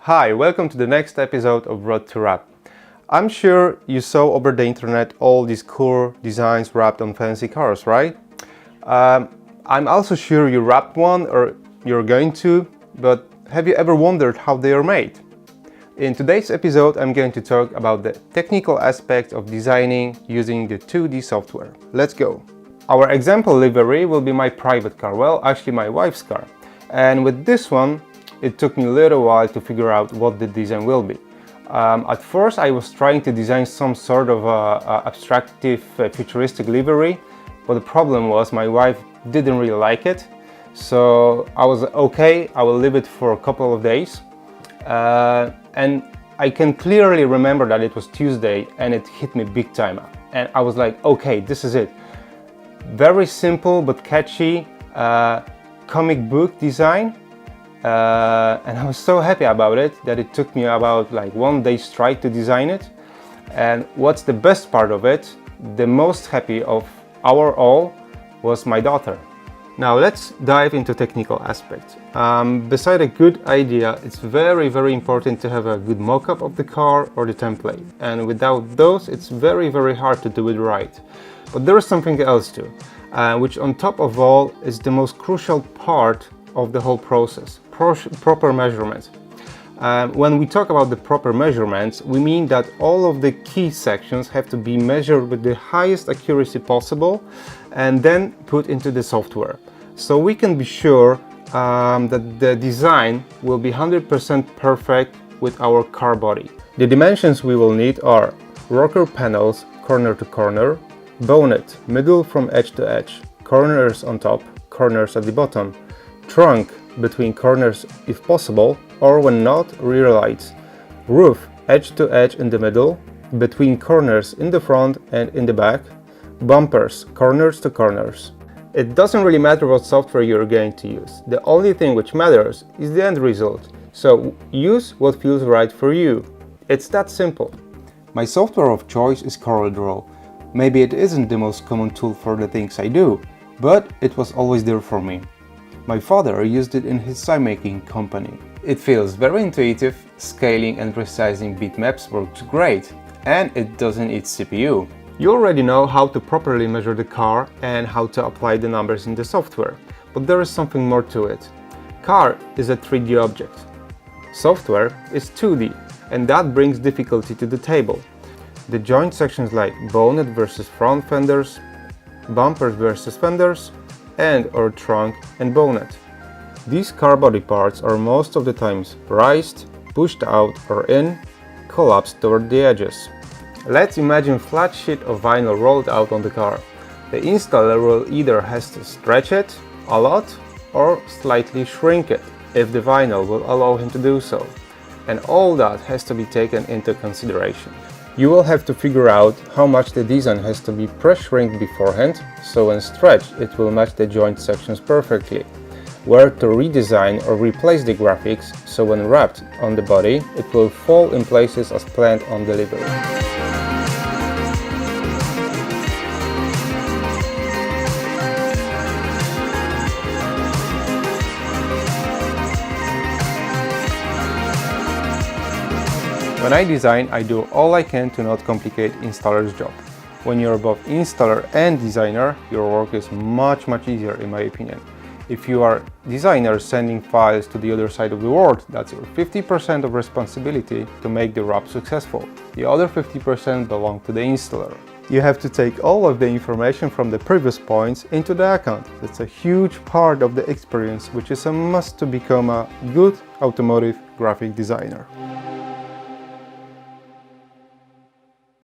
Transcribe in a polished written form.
Hi, welcome to the next episode of Road to Wrap. I'm sure you saw over the internet all these cool designs wrapped on fancy cars, right? I'm also sure you wrapped one or you're going to, but have you ever wondered how they are made? In today's episode, I'm going to talk about the technical aspects of designing using the 2D software. Let's go! Our example livery will be my private car, well, actually my wife's car. And with this one, it took me a little while to figure out what the design will be. At first I was trying to design some sort of abstractive futuristic livery, but the problem was my wife didn't really like it. So I was okay, I will leave it for a couple of days. And I can clearly remember that it was Tuesday and it hit me big time. And I was like, okay, this is it. Very simple but catchy comic book design. And I was so happy about it that it took me about like 1 day straight to design it. And what's the best part of it, the most happy of our all was my daughter. Now let's dive into technical aspects. Beside a good idea, it's very important to have a good mock-up of the car or the template. And without those, it's very hard to do it right. But there is something else too, which on top of all is the most crucial part of the whole process. Proper measurements. When we talk about the proper measurements, we mean that all of the key sections have to be measured with the highest accuracy possible and then put into the software. So we can be sure that the design will be 100% perfect with our car body. The dimensions we will need are rocker panels corner to corner, bonnet middle from edge to edge, corners on top, corners at the bottom, trunk between corners if possible, or when not, rear lights, roof edge to edge in the middle, between corners in the front and in the back, bumpers corners to corners. It doesn't really matter what software you're going to use. The only thing which matters is the end result. So use what feels right for you. It's that simple. My software of choice is CorelDRAW. Maybe it isn't the most common tool for the things I do, but it was always there for me. My father used it in his sign-making company. It feels very intuitive, scaling and resizing bitmaps works great, and it doesn't eat CPU. You already know how to properly measure the car and how to apply the numbers in the software, but there is something more to it. Car is a 3D object. Software is 2D, and that brings difficulty to the table. The joint sections like bonnet versus front fenders, bumpers versus fenders, and/or trunk and bonnet. These car body parts are most of the times raised, pushed out or in, collapsed toward the edges. Let's imagine a flat sheet of vinyl rolled out on the car. The installer will either has to stretch it a lot or slightly shrink it if the vinyl will allow him to do so. And all that has to be taken into consideration. You will have to figure out how much the design has to be press-shrinked beforehand, so when stretched it will match the joint sections perfectly. Where to redesign or replace the graphics, so when wrapped on the body it will fall in places as planned on delivery. When I design, I do all I can to not complicate installer's job. When you're both installer and designer, your work is much easier in my opinion. If you are designer sending files to the other side of the world, that's your 50% of responsibility to make the wrap successful. The other 50% belong to the installer. You have to take all of the information from the previous points into the account. That's a huge part of the experience, which is a must to become a good automotive graphic designer.